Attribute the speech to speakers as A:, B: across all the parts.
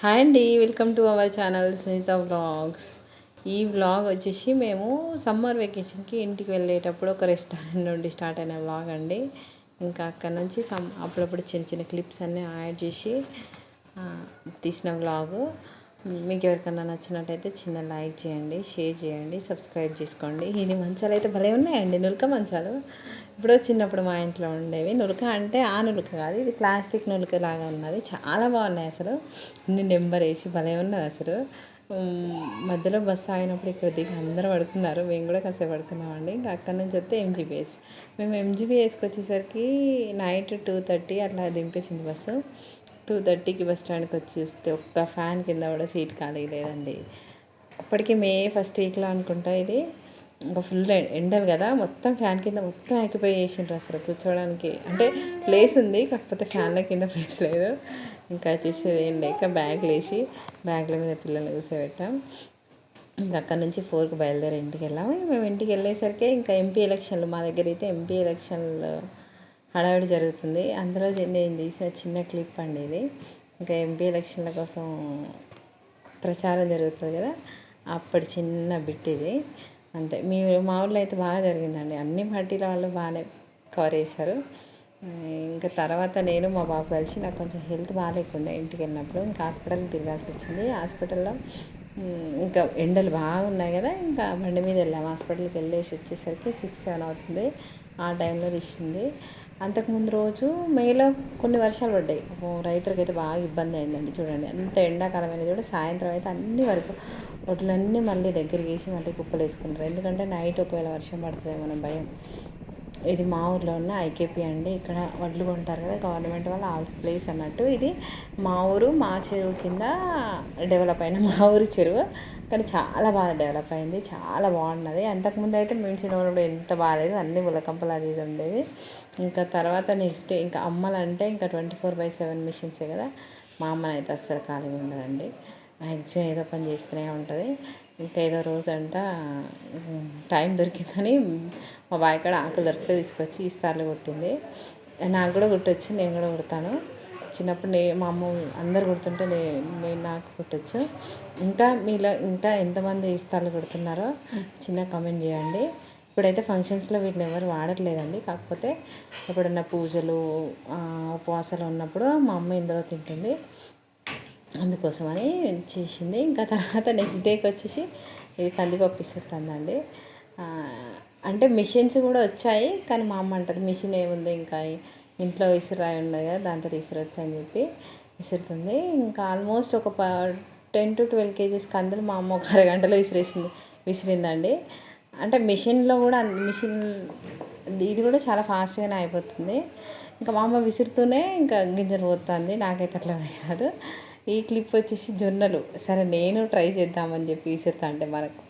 A: Hi అండి, welcome to our channel Sunitha vlogs. ఈ vlog వచ్చేసి మేము సమ్మర్ వెకేషన్కి ఇంటికి వెళ్ళేటప్పుడు ఒక రెస్టారెంట్ నుండి స్టార్ట్ అయిన వ్లాగ్ అండి. ఇంకా అక్కడ నుంచి అప్పుడప్పుడు చిన్న చిన్న క్లిప్స్ అన్నీ యాడ్ చేసి తీసిన వ్లాగు. మీకు ఎవరికైనా నచ్చినట్టయితే చిన్న లైక్ చేయండి, షేర్ చేయండి, సబ్స్క్రైబ్ చేసుకోండి. ఇది మంచాలు అయితే భలే ఉన్నాయండి, నులక మంచాలు. ఇప్పుడు చిన్నప్పుడు మా ఇంట్లో ఉండేవి. నులక అంటే ఆ నులక కాదు, ఇది ప్లాస్టిక్ నులక లాగా ఉన్నది. చాలా బాగున్నాయి అసలు. ఇన్ని నెంబర్ వేసి భలే ఉన్నది అసలు. మధ్యలో బస్సు ఆగినప్పుడు ఇక్కడ దిగి అందరూ పడుకున్నారు, మేము కూడా కాసేపు పడుకున్నామండి. ఇంకా అక్కడ నుంచి వస్తే ఎంజీబీఎస్. మేము ఎంజీబీఎస్కి వచ్చేసరికి నైట్ 2:30 అట్లా దింపేసింది బస్సు. 2:30కి బస్ స్టాండ్కి వచ్చి చూస్తే ఒక్క ఫ్యాన్ కింద కూడా సీట్ ఖాళీ లేదండి. అప్పటికి మే ఫస్ట్ వీక్లో అనుకుంటా. ఇది ఇంకా ఫుల్ ఎండలు కదా, మొత్తం ఫ్యాన్ కింద మొత్తం ఆక్యుపై చేసిండ్రు. అసలు కూర్చోవడానికి అంటే ప్లేస్ ఉంది, కాకపోతే ఫ్యాన్ల కింద ప్లేస్ లేదు. ఇంకా చేసేది ఏం లేక బ్యాగ్ల మీద పిల్లల్ని కూర్చోబెట్టాం. ఇంకా అక్కడ నుంచి 4కి బయలుదేరి ఇంటికి వెళ్ళాము. మేము ఇంటికి వెళ్ళేసరికి ఇంకా ఎంపీ ఎలక్షన్లు, మా దగ్గర అయితే ఎంపీ ఎలక్షన్లు హడావిడి జరుగుతుంది. అందులో నేను తీసిన చిన్న క్లిప్ అండి ఇది. ఇంకా ఎంపీ ఎలక్షన్ల కోసం ప్రచారం జరుగుతుంది కదా, అప్పటి చిన్న బిట్ ఇది అంతే. మా ఊళ్ళో అయితే బాగా జరిగిందండి, అన్ని పార్టీల వాళ్ళు బాగానే కవర్ చేశారు. ఇంకా తర్వాత నేను మా బాబు కలిసి, నాకు కొంచెం హెల్త్ బాగాలేకుండా ఇంటికి వెళ్ళినప్పుడు ఇంకా హాస్పిటల్కి తిరగాల్సి వచ్చింది. హాస్పిటల్లో ఇంకా ఎండలు బాగున్నాయి కదా, ఇంకా బండి మీద వెళ్ళాము. హాస్పిటల్కి వెళ్ళేసి వచ్చేసరికి 6-7 అవుతుంది. ఆ టైంలో తీసింది. అంతకుముందు రోజు మేలో కొన్ని వర్షాలు పడ్డాయి. రైతులకైతే బాగా ఇబ్బంది అయిందండి. చూడండి, అంత ఎండాకాలం అనేది కూడా సాయంత్రం అయితే అన్ని వరకు వడ్లన్నీ మళ్ళీ దగ్గరికి వేసి మళ్ళీ కుప్పలు వేసుకుంటారు. ఎందుకంటే నైట్ ఒకవేళ వర్షం పడుతుందేమో భయం. ఇది మా ఊర్లో ఉన్న ఐకేపీ అండి. ఇక్కడ వడ్లు కొంటారు కదా, గవర్నమెంట్ వాళ్ళ ఆ ప్లేస్ అన్నట్టు. ఇది మా ఊరు, మా చెరువు కింద డెవలప్ అయిన మా ఊరి చెరువు. కానీ చాలా బాగా డెవలప్ అయింది, చాలా బాగున్నది. అంతకుముందు అయితే మేము చిన్నప్పుడు ఎంత బాగాలేదు, అన్ని ములకంపలు అది ఇది ఉండేది. ఇంకా తర్వాత నెక్స్ట్ డే ఇంకా అమ్మాలంటే ఇంకా 24/7 మిషన్సే కదా. మా అమ్మనైతే అస్సలు ఖాళీగా ఉండదండి, మ్యాక్సిమం ఏదో పని చేస్తూనే ఉంటుంది. ఇంకా ఏదో రోజు అంట టైం దొరికిందని మా బావి కాడ ఆకులు దొరికితే తీసుకొచ్చి ఇస్తార్లు కుట్టింది. నాకు కూడా కుట్టొచ్చు, నేను కూడా కుడతాను. చిన్నప్పుడు మా అమ్మ అందరు కుడుతుంటే నేను నాకు కుట్టచ్చు. ఇంకా ఎంతమంది ఇస్తార్లు కుడుతున్నారో చిన్న కామెంట్ చేయండి. ఇప్పుడైతే ఫంక్షన్స్లో వీటిని ఎవరు వాడట్లేదండి, కాకపోతే ఎప్పుడన్నా పూజలు ఉపవాసాలు ఉన్నప్పుడు మా అమ్మ ఇందులో తింటుంది, అందుకోసమని చేసింది. ఇంకా తర్వాత నెక్స్ట్ డేకి వచ్చేసి ఇది కందిపప్పు ఇసురుతుందండి. అంటే మిషన్స్ కూడా వచ్చాయి, కానీ మా అమ్మ అంటది మిషన్ ఏముంది, ఇంకా ఇంట్లో ఇసురాయి ఉన్నది కదా, దాంతో ఇసురొచ్చు అని చెప్పి విసురుతుంది. ఇంకా ఆల్మోస్ట్ ఒక 10-12 kgs కందులు మా అమ్మ ఒక అరగంటలో విసిరిందండి. అంటే మిషన్లో కూడా ఇది కూడా చాలా ఫాస్ట్గానే అయిపోతుంది. ఇంకా మా అమ్మ విసురుతూనే ఇంకా గింజలు పోతుంది, నాకైతే అట్లా వేయదు. ఈ క్లిప్ వచ్చేసి జొన్నలు. సరే నేను ట్రై చేద్దామని చెప్పి విసురుతా అంటే మనకు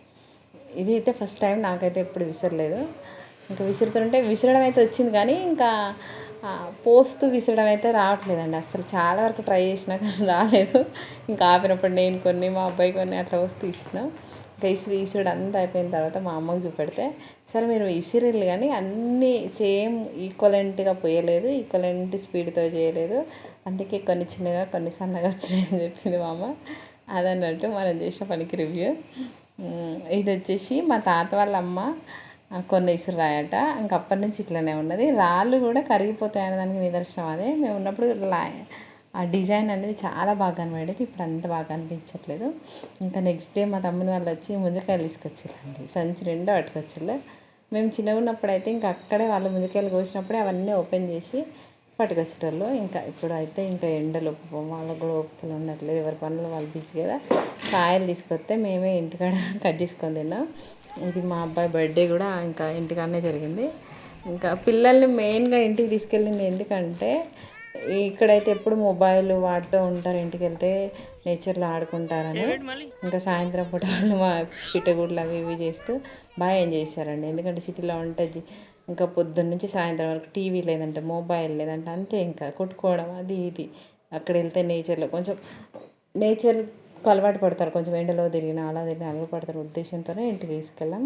A: ఇది అయితే ఫస్ట్ టైం, నాకైతే ఎప్పుడు విసరలేదు. ఇంకా విసురుతుంటే విసరడం అయితే వచ్చింది, కానీ ఇంకా పోస్తూ విసరడం అయితే రావట్లేదండి అసలు. చాలా వరకు ట్రై చేసినా కానీ రాలేదు. ఇంకా ఆపినప్పుడు నేను కొన్ని, మా అబ్బాయి కొన్ని అట్లా వస్తూ తీసుకున్నాం. ఇంకా ఇసురుడు అంతా అయిపోయిన తర్వాత మా అమ్మకు చూపెడితే, సరే మీరు ఇసిరిల్లు కానీ అన్నీ సేమ్ ఈక్వలెంట్గా పోయలేదు, ఈక్వలెంట్ స్పీడ్తో చేయలేదు, అందుకే కొన్ని చిన్నగా కొన్ని సన్నగా వచ్చినాయని చెప్పింది మా అమ్మ. అదన్నట్టు మనం చేసిన పనికి రివ్యూ. ఇది వచ్చేసి మా తాత వాళ్ళ అమ్మ కొన్ని ఇసురాయట, ఇంకా అప్పటి నుంచి ఇట్లనే ఉన్నది. రాళ్ళు కూడా కరిగిపోతాయనే దానికి నిదర్శనం అదే. మేము ఉన్నప్పుడు ఆ డిజైన్ అనేది చాలా బాగా కనబడేది, ఇప్పుడు అంత బాగా అనిపించట్లేదు. ఇంకా నెక్స్ట్ డే మా తమ్ముని వాళ్ళు వచ్చి ముంజకాయలు తీసుకొచ్చారండి, సంచి నిండా పట్టుకొచ్చారు. మేము చిన్నగా ఉన్నప్పుడు అయితే ఇంకా అక్కడే వాళ్ళు ముంజకాయలు కోసినప్పుడే అవన్నీ ఓపెన్ చేసి పట్టుకొచ్చేటోళ్ళు. ఇంకా ఇప్పుడు అయితే ఇంకా ఎండలు వాళ్ళకు కూడా ఓపికలు ఉండట్లేదు, ఎవరి పనులు వాళ్ళు బిజీ కదా. కాయలు తీసుకొస్తే మేమే ఇంటికాడ కట్ చేసుకొని తిన్నాం. ఇది మా అబ్బాయి బర్త్డే కూడా ఇంకా ఇంటికాడనే జరిగింది. ఇంకా పిల్లల్ని మెయిన్గా ఇంటికి తీసుకెళ్ళింది ఎందుకంటే, ఇక్కడైతే ఎప్పుడు మొబైల్ వాడుతూ ఉంటారు, ఇంటికి వెళ్తే నేచర్లో ఆడుకుంటారని. ఇంకా సాయంత్రం పూట వాళ్ళు మా పిట్టగుడ్లు అవి ఇవి చేస్తూ బాగా ఎంజాయ్ చేశారండి. ఎందుకంటే సిటీలో ఉంటుంది ఇంకా పొద్దున్న నుంచి సాయంత్రం వరకు టీవీ లేదంటే మొబైల్ లేదంటే అంతే, ఇంకా కొట్టుకోవడం అది ఇది. అక్కడ వెళ్తే నేచర్లో కొంచెం నేచర్కు అలవాటు పడతారు, కొంచెం ఎండలో తిరిగినా అలా తిరిగినా అలవాటు పడతారు ఉద్దేశంతోనే ఇంటికి తీసుకెళ్ళాం.